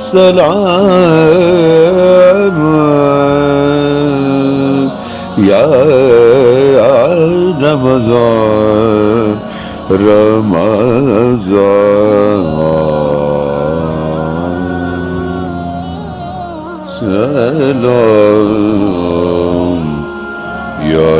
سلام یا رمضان سلام یا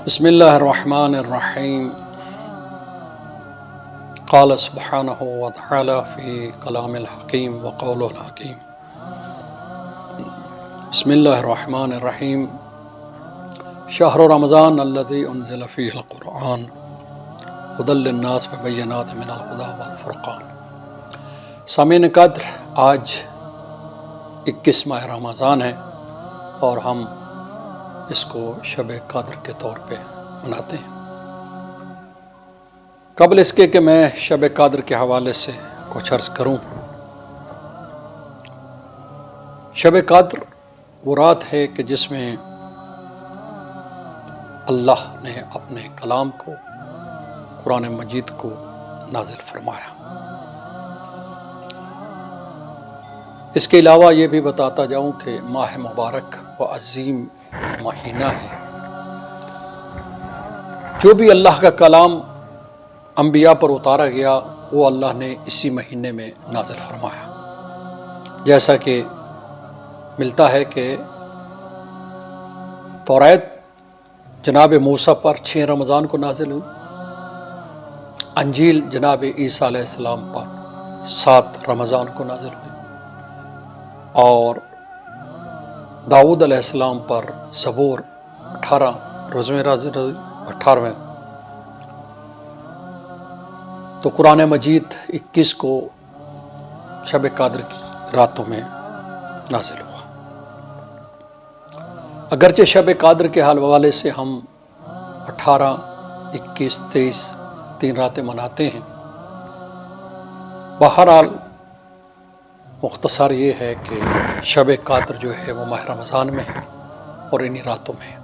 بسم اللہ الرحمن الرحیم قال سبحانہ وتعالی فی کلام الحکیم وقول الحکیم بسم اللہ الرحمن الرحیم شہر رمضان الذی انزل فیہ القرآن ھدی للناس وبینات من الھدی والفرقان۔ سامعین قدر، آج 21 ماہ رمضان ہے اور ہم اس کو شب قدر کے طور پہ مناتے ہیں۔ قبل اس کے کہ میں شب قدر کے حوالے سے کچھ عرض کروں، شب قدر وہ رات ہے کہ جس میں اللہ نے اپنے کلام کو، قرآن مجید کو نازل فرمایا۔ اس کے علاوہ یہ بھی بتاتا جاؤں کہ ماہ مبارک و عظیم مہینہ ہے۔ جو بھی اللہ کا کلام انبیاء پر اتارا گیا وہ اللہ نے اسی مہینے میں نازل فرمایا، جیسا کہ ملتا ہے کہ توریت جناب موسیٰ پر 6 رمضان کو نازل ہوئی، انجیل جناب عیسیٰ علیہ السلام پر 7 رمضان کو نازل ہوئی، اور داؤد علیہ السلام پر زبور 18 روز میں نازل ہوئی، 18ویں۔ تو قرآن مجید 21 کو شب قدر کی راتوں میں نازل ہوا۔ اگرچہ شب قدر کے حوالے سے ہم 18، 21، 23 3 راتیں مناتے ہیں، بہرحال مختصر یہ ہے کہ شب قدر جو ہے وہ ماہ رمضان میں ہے اور انہی راتوں میں ہے،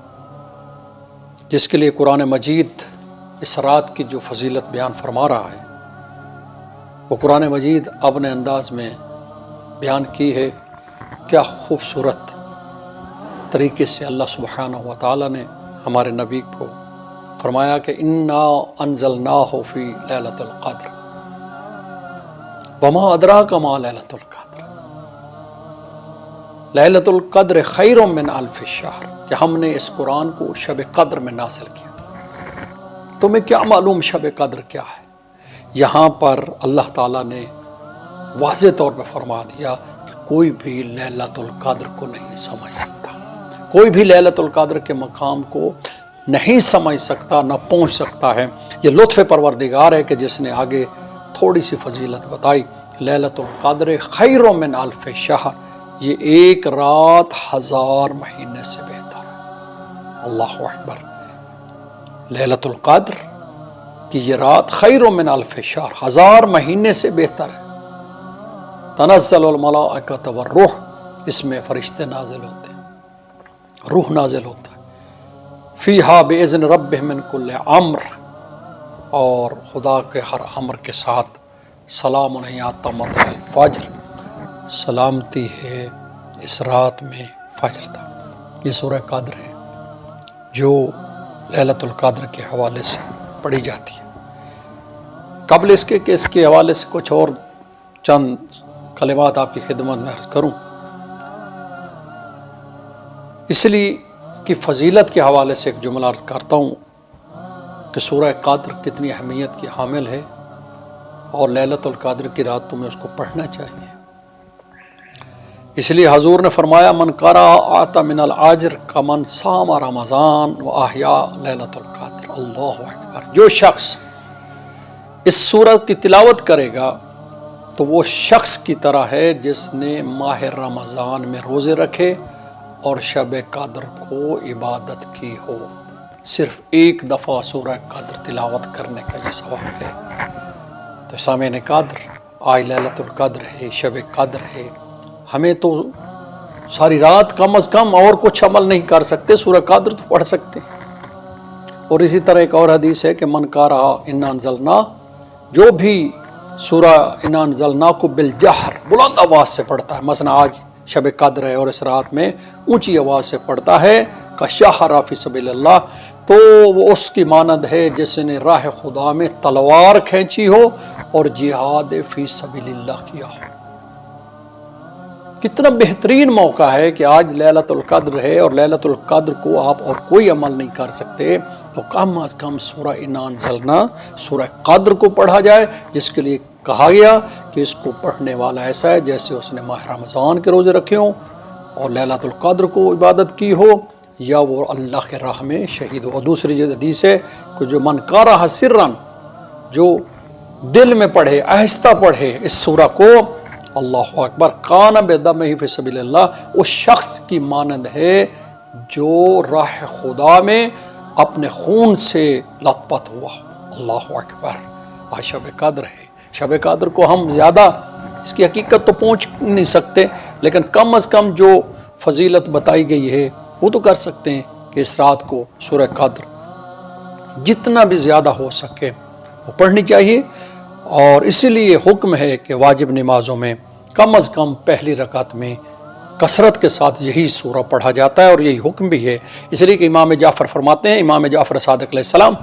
جس کے لیے قرآن مجید اس رات کی جو فضیلت بیان فرما رہا ہے وہ قرآن مجید اپنے انداز میں بیان کی ہے۔ کیا خوبصورت طریقے سے اللہ سبحانہ و تعالیٰ نے ہمارے نبی کو فرمایا کہ انا انزلناہ فی لیلۃ القدر وما ادراک ما لیلۃ القدر لیلۃ القدر خیر من الف شہر، کہ ہم نے اس قرآن کو شب قدر میں نازل کیا۔ تمہیں کیا معلوم شب قدر کیا ہے؟ یہاں پر اللہ تعالیٰ نے واضح طور پہ فرما دیا کہ کوئی بھی لیلۃ القدر کو نہیں سمجھ سکتا، کوئی بھی لیلۃ القدر کے مقام کو نہیں سمجھ سکتا، نہ پہنچ سکتا ہے۔ یہ لطف پروردگار ہے کہ جس نے آگے تھوڑی سی فضیلت بتائی، لیلۃ القدر خیر من الف شہر، یہ ایک رات 1000 مہینے سے بہتر ہے۔ اللہ اکبر! لیلۃ القدر کی یہ رات خیر من الف شہر، 1000 مہینے سے بہتر ہے۔ تنزل الملائکۃ والروح، اس میں فرشتے نازل ہوتے ہیں، روح نازل ہوتا ہے۔ فیہا باذن ربہم من کل امر، اور خدا کے ہر امر کے ساتھ۔ سلام ہی مطلع الفجر، سلامتی ہے اس رات میں فجر تک۔ یہ سورہ قدر ہے جو لیلۃ القدر کے حوالے سے پڑھی جاتی ہے۔ قبل اس کے کہ اس کے حوالے سے کچھ اور چند کلمات آپ کی خدمت میں عرض کروں، اس لیے کہ فضیلت کے حوالے سے ایک جملہ عرض کرتا ہوں کہ سورہ قدر کتنی اہمیت کی حامل ہے، اور لیلۃ القدر کی راتوں میں اس کو پڑھنا چاہیے۔ اس لیے حضور نے فرمایا من قرأ اعطى من الاجر کمن صام رمضان واحیا لیلۃ القدر۔ اللہ اکبر! جو شخص اس سورت کی تلاوت کرے گا تو وہ شخص کی طرح ہے جس نے ماہ رمضان میں روزے رکھے اور شب قدر کو عبادت کی ہو۔ صرف ایک دفعہ سورہ قدر تلاوت کرنے کا یہ ثواب ہے۔ تو سامعین قدر، آج لیلۃ القدر ہے، شب قدر ہے، ہمیں تو ساری رات کم از کم اور کچھ عمل نہیں کر سکتے، سورہ قدر تو پڑھ سکتے ہیں۔ اور اسی طرح ایک اور حدیث ہے کہ من قرأ انا انزلنا، جو بھی سورہ انا انزلنا کو بالجہر بلند آواز سے پڑھتا ہے، مثلا آج شب قدر ہے اور اس رات میں اونچی آواز سے پڑھتا ہے کشہر فی سبیل اللہ، تو وہ اس کی مانند ہے جس نے راہ خدا میں تلوار کھینچی ہو اور جہاد فی سبیل اللہ کیا ہو۔ کتنا بہترین موقع ہے کہ آج لیلۃ القدر ہے، اور لیلۃ القدر کو آپ اور کوئی عمل نہیں کر سکتے تو کم از کم سورہ انا انزلنا، سورہ قدر کو پڑھا جائے، جس کے لیے کہا گیا کہ اس کو پڑھنے والا ایسا ہے جیسے اس نے ماہ رمضان کے روزے رکھے ہوں اور لیلۃ القدر کو عبادت کی ہو، یا وہ اللہ کے راہ میں شہید ہو۔ اور دوسری حدیث ہے کہ جو من قرأ سرًا، جو دل میں پڑھے، آہستہ پڑھے اس سورہ کو، اللہ اکبر، کان بدمہ فی سبیل اللہ، اس شخص کی مانند ہے جو راہ خدا میں اپنے خون سے لت پت ہوا۔ اللہ اکبر، آج شب قدر ہے۔ شب قدر کو ہم زیادہ اس کی حقیقت تو پہنچ نہیں سکتے، لیکن کم از کم جو فضیلت بتائی گئی ہے وہ تو کر سکتے ہیں کہ اس رات کو سورہ قدر جتنا بھی زیادہ ہو سکے وہ پڑھنی چاہیے۔ اور اسی لیے حکم ہے کہ واجب نمازوں میں کم از کم پہلی رکعت میں کثرت کے ساتھ یہی سورہ پڑھا جاتا ہے، اور یہی حکم بھی ہے۔ اس لیے کہ امام جعفر فرماتے ہیں، امام جعفر صادق علیہ السلام،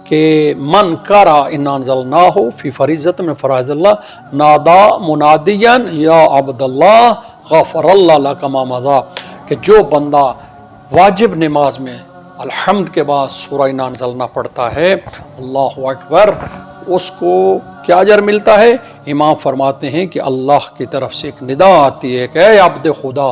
کہ من قرأ انا انزلناہ فی فریضۃ من فرائض اللہ نادا منادیا یا عبد اللہ غفر اللہ لک ما مضی، کہ جو بندہ واجب نماز میں الحمد کے بعد سورہ انا انزلنا پڑھتا ہے، اللہ اکبر، اس کو کیا اجر ملتا ہے؟ امام فرماتے ہیں کہ اللہ کی طرف سے ایک ندا آتی ہے کہ اے عبد خدا،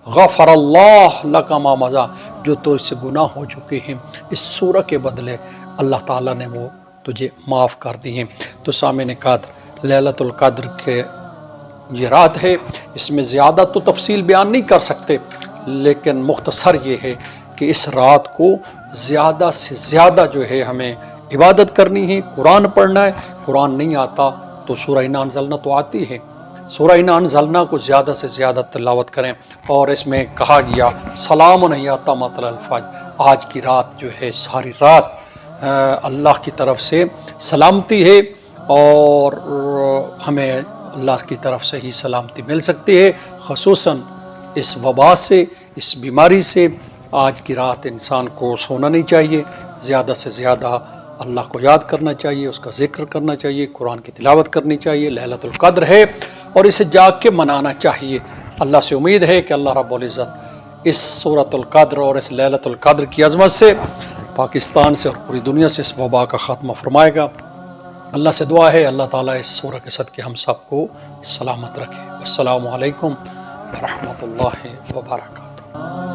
غفر اللہ لک ما مضی، جو تجھ سے گناہ ہو چکے ہیں اس سورہ کے بدلے اللہ تعالیٰ نے وہ تجھے معاف کر دی ہیں۔ تو سامعین قدر، لیلۃ القدر کے یہ رات ہے، اس میں زیادہ تو تفصیل بیان نہیں کر سکتے، لیکن مختصر یہ ہے کہ اس رات کو زیادہ سے زیادہ جو ہے ہمیں عبادت کرنی ہے، قرآن پڑھنا ہے۔ قرآن نہیں آتا تو سورہ انا انزلنا تو آتی ہے، سورہ انا انزلنا کو زیادہ سے زیادہ تلاوت کریں۔ اور اس میں کہا گیا سلام ہی مطلع الفجر، آج کی رات جو ہے ساری رات اللہ کی طرف سے سلامتی ہے، اور ہمیں اللہ کی طرف سے ہی سلامتی مل سکتی ہے، خصوصاً اس وبا سے، اس بیماری سے۔ آج کی رات انسان کو سونا نہیں چاہیے، زیادہ سے زیادہ اللہ کو یاد کرنا چاہیے، اس کا ذکر کرنا چاہیے، قرآن کی تلاوت کرنی چاہیے۔ لیلۃ القدر ہے اور اسے جاگ کے منانا چاہیے۔ اللہ سے امید ہے کہ اللہ رب العزت اس سورۃ القدر اور اس لیلۃ القدر کی عظمت سے پاکستان سے اور پوری دنیا سے اس وبا کا خاتمہ فرمائے گا۔ اللہ سے دعا ہے اللہ تعالیٰ اس سورہ کے صدقے ہم سب کو سلامت رکھے۔ السلام علیکم ورحمۃ اللہ وبرکاتہ۔